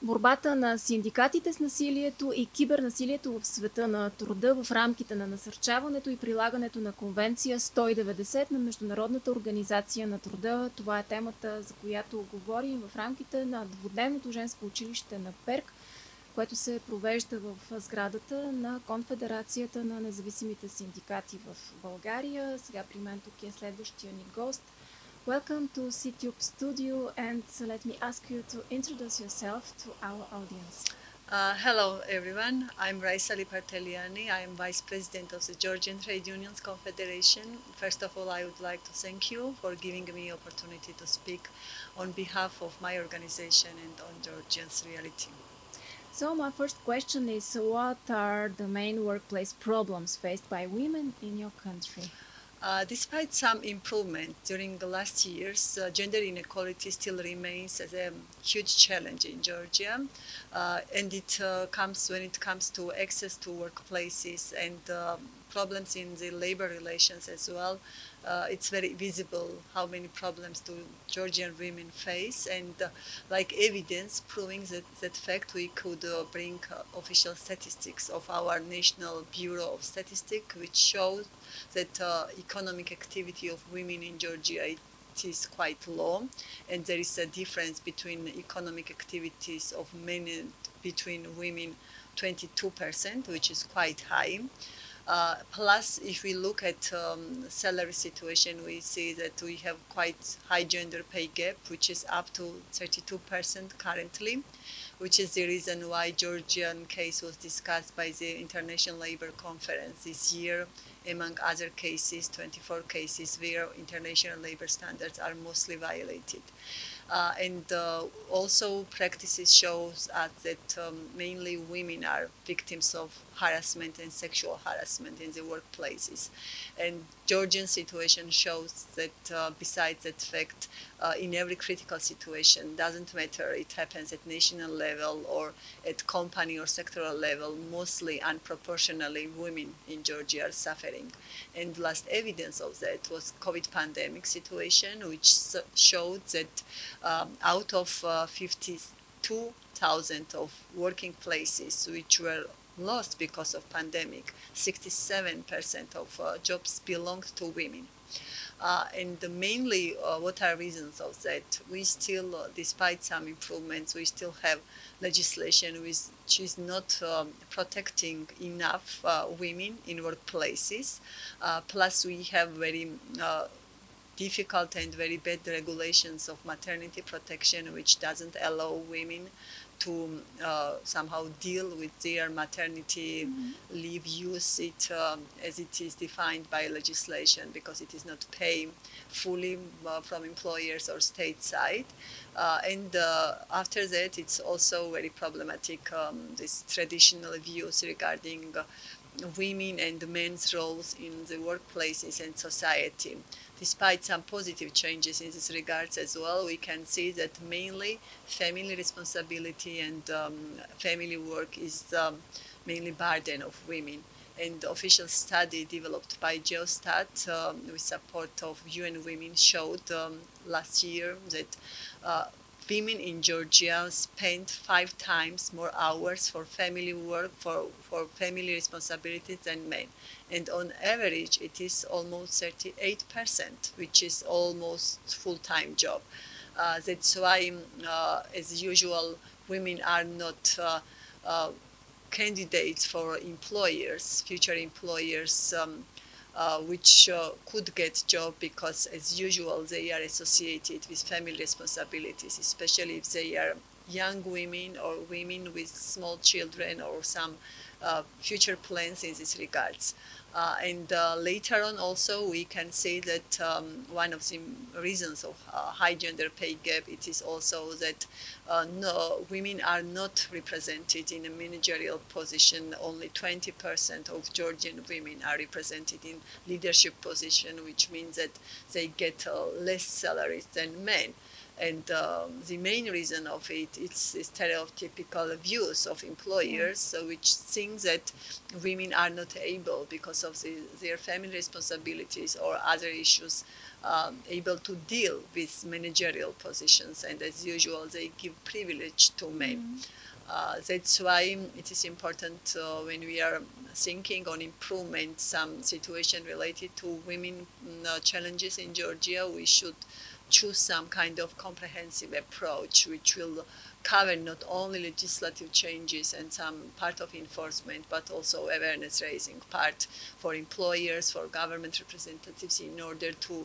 Борбата на синдикатите с насилието и кибернасилието в света на труда в рамките на насърчаването и прилагането на Конвенция 190 на Международната организация на труда. Това е темата, за която говорим в рамките на двудневното женско училище на Перк, което се провежда в сградата на Конфедерацията на независимите синдикати в България. Сега при мен тук е следващия ни гост. Welcome to CTube Studio, and let me ask you to introduce yourself to our audience. Hello everyone, I'm Raisa Lipартелиани. I am Vice President of the Georgian Trade Unions Confederation. First of all, I would like to thank you for giving me the opportunity to speak on behalf of my organization and on Georgia's reality. So my first question is, what are the main workplace problems faced by women in your country? Despite some improvement during the last years, gender inequality still remains as a huge challenge in Georgia, and it comes when it comes to access to workplaces and problems in the labor relations as well. It's very visible how many problems do Georgian women face, and like evidence proving that fact, we could bring official statistics of our National Bureau of Statistics, which shows that economic activity of women in Georgia is quite low, and there is a difference between economic activities of men and between women 22%, which is quite high. Plus, if we look at salary situation, we see that we have quite high gender pay gap, which is up to 32% currently, which is the reason why Georgian case was discussed by the International Labour Conference this year, among other cases, 24 cases where international labour standards are mostly violated. And also practices shows us that mainly women are victims of harassment and sexual harassment in the workplaces. And Georgian situation shows that besides that fact, in every critical situation, doesn't matter, it happens at national level or at company or sectoral level, mostly unproportionally women in Georgia are suffering. And last evidence of that was COVID pandemic situation, which showed that out of 52,000 of working places which were lost because of pandemic, 67% of jobs belonged to women. And mainly, what are reasons of that? We still, despite some improvements, we still have legislation which is not protecting enough women in workplaces. Plus, we have very difficult and very bad regulations of maternity protection, which doesn't allow women to somehow deal with their maternity leave use it as it is defined by legislation, because it is not paid fully from employers or state side. And after that, it's also very problematic, this traditional views regarding women and men's roles in the workplaces and society. Despite some positive changes in this regards as well, we can see that mainly family responsibility and family work is mainly burden of women. And the official study developed by Geostat with support of UN Women showed last year that women in Georgia spend 5 times more hours for family work, for family responsibilities than men. And on average, it is almost 38%, which is almost full-time job. That's why, as usual, women are not candidates for employers, future employers, which could get job, because as usual they are associated with family responsibilities, especially if they are young women or women with small children or some future plans in this regards. And later on also we can say that one of the reasons of high gender pay gap, it is also that no, women are not represented in a managerial position. Only 20% of Georgian women are represented in leadership position, which means that they get less salaries than men. And the main reason of it is stereotypical views of employers, which think that women are not able, because of their family responsibilities or other issues, able to deal with managerial positions. And as usual, they give privilege to men. That's why it is important when we are thinking on improvement, some situation related to women challenges in Georgia, we should choose some kind of comprehensive approach which will cover not only legislative changes and some part of enforcement, but also awareness raising part for employers, for government representatives, in order to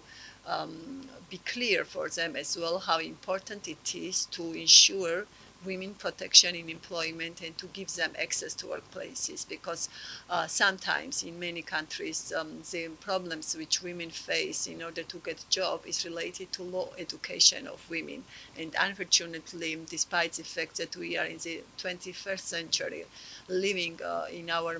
be clear for them as well how important it is to ensure women protection in employment and to give them access to workplaces, because sometimes in many countries the problems which women face in order to get a job is related to low education of women. And unfortunately, despite the fact that we are in the 21st century living in our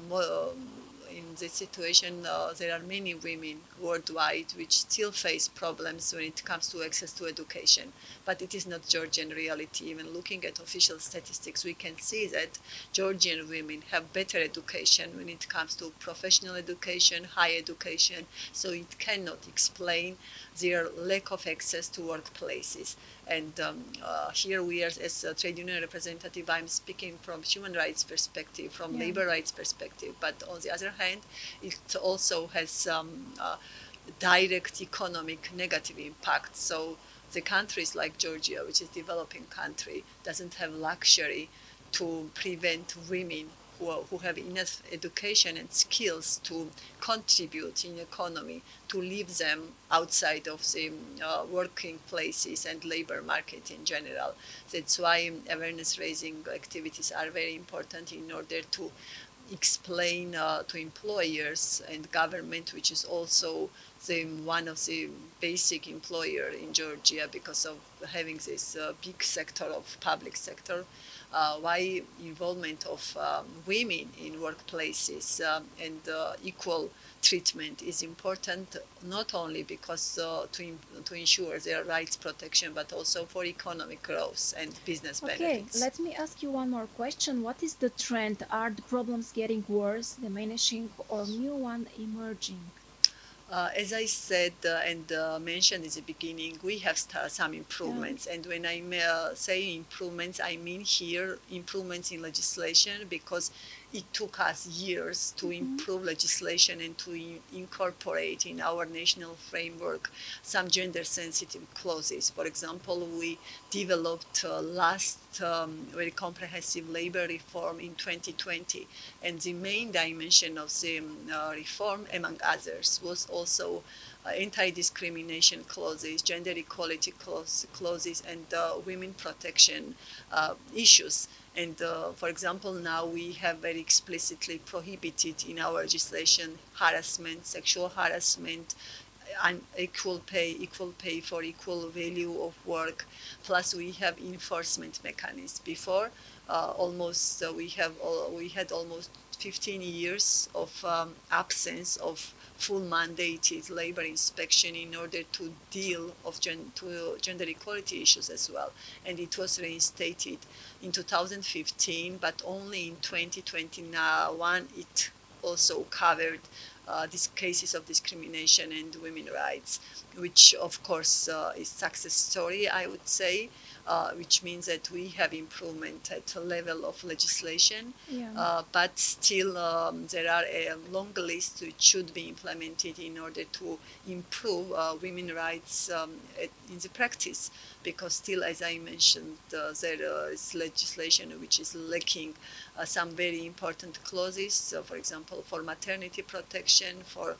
in this situation, there are many women worldwide which still face problems when it comes to access to education. But it is not Georgian reality. Even looking at official statistics, we can see that Georgian women have better education when it comes to professional education, higher education, so it cannot explain their lack of access to workplaces. And here we are, as a trade union representative, I'm speaking from human rights perspective, from labor rights perspective, but on the other hand, it also has direct economic negative impact. So the countries like Georgia, which is a developing country, doesn't have luxury to prevent women who have enough education and skills to contribute in economy, to leave them outside of the working places and labor market in general. That's why awareness raising activities are very important in order to explain to employers and government, which is also one of the basic employer in Georgia because of having this big sector of public sector, why involvement of women in workplaces and equal treatment is important, not only because to ensure their rights protection, but also for economic growth and business benefits. Okay, let me ask you one more question. What is the trend? Are the problems getting worse, diminishing, or new one emerging? As I said and mentioned in the beginning, we have some improvements. And when I say improvements, I mean here improvements in legislation, because it took us years to improve legislation and to incorporate in our national framework some gender-sensitive clauses. For example, we developed last very comprehensive labor reform in 2020, and the main dimension of the reform, among others, was also anti-discrimination clauses, gender equality clauses, and women protection issues. And for example, now we have very explicitly prohibited in our legislation harassment, sexual harassment, equal pay for equal value of work. Plus, we have enforcement mechanisms. Before, we had almost 15 years of absence of full mandated labor inspection in order to deal with gender equality issues as well. And it was reinstated in 2015, but only in 2021 it also covered these cases of discrimination and women's rights, which of course is success story, I would say, which means that we have improvement at a level of legislation, but still there are a long list which should be implemented in order to improve women's rights in the practice, because still, as I mentioned, there is legislation which is lacking some very important clauses, for example, for maternity protection, for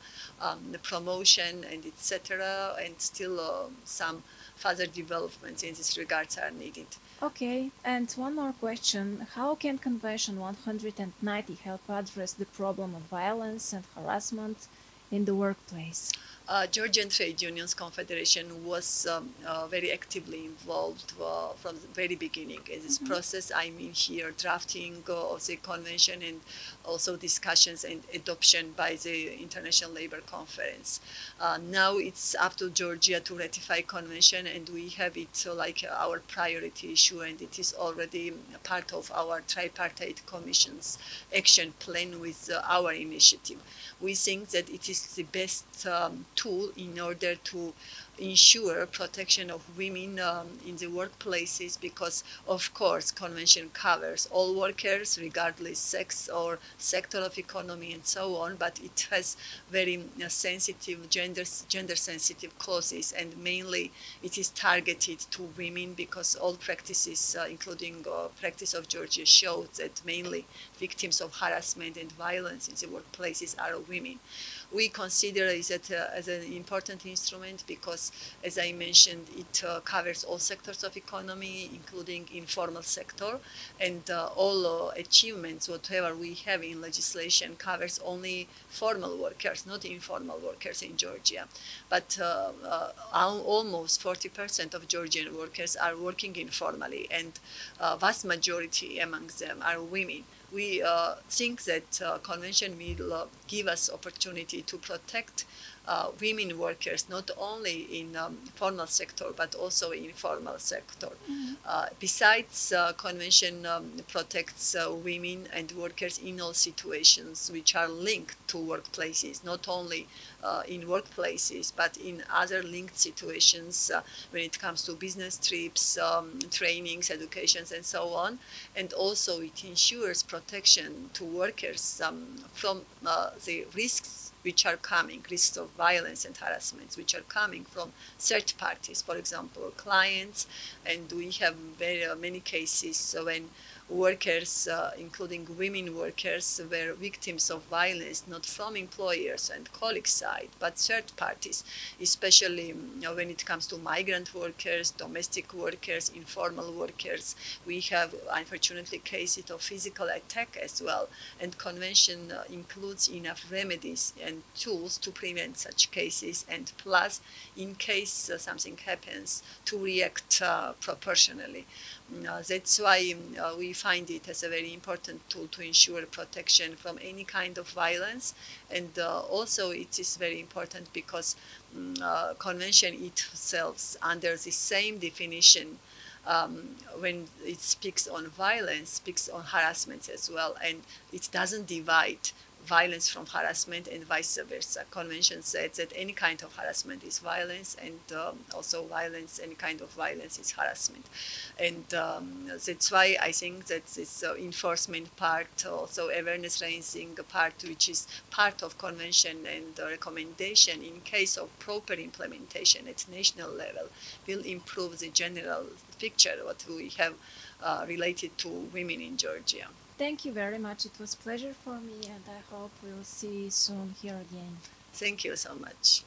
the promotion, and etc. And still some further developments in this regards are needed. Okay, and one more question. How can Convention 190 help address the problem of violence and harassment in the workplace? Georgian Trade Unions Confederation was very actively involved from the very beginning in this process. I mean here drafting of the convention and also discussions and adoption by the International Labour Conference. Now it's up to Georgia to ratify convention, and we have it like our priority issue, and it is already part of our tripartite commission's action plan with our initiative. We think that it is the best tool in order to ensure protection of women in the workplaces, because of course convention covers all workers regardless sex or sector of economy and so on, but it has very sensitive gender sensitive clauses, and mainly it is targeted to women because all practices including practice of Georgia shows that mainly victims of harassment and violence in the workplaces are women. We consider it as an important instrument because, as I mentioned, it covers all sectors of economy, including informal sector, and all achievements, whatever we have in legislation, covers only formal workers, not informal workers in Georgia. But almost 40% of Georgian workers are working informally, and vast majority among them are women. We think that convention will give us opportunity to protect women workers, not only in formal sector, but also in informal sector. Besides, convention protects women and workers in all situations which are linked to workplaces, not only in workplaces, but in other linked situations when it comes to business trips, trainings, educations, and so on. And also it ensures protection to workers from the risks which are coming, risks of violence and harassment, which are coming from third parties, for example, clients. And we have very many cases when workers, including women workers, were victims of violence, not from employers and colleagues' side, but third parties, especially when it comes to migrant workers, domestic workers, informal workers. We have, unfortunately, cases of physical attack as well, and convention includes enough remedies and tools to prevent such cases, and plus, in case something happens, to react proportionally. That's why we find it as a very important tool to ensure protection from any kind of violence. And also it is very important because convention itself, under the same definition, when it speaks on violence, speaks on harassment as well, and it doesn't divide violence from harassment and vice versa. Convention says that any kind of harassment is violence, and also violence, any kind of violence is harassment. And that's why I think that this enforcement part, also awareness raising part, which is part of convention and recommendation in case of proper implementation at national level, will improve the general picture what we have related to women in Georgia. Thank you very much. It was a pleasure for me, and I hope we'll see you soon here again. Thank you so much.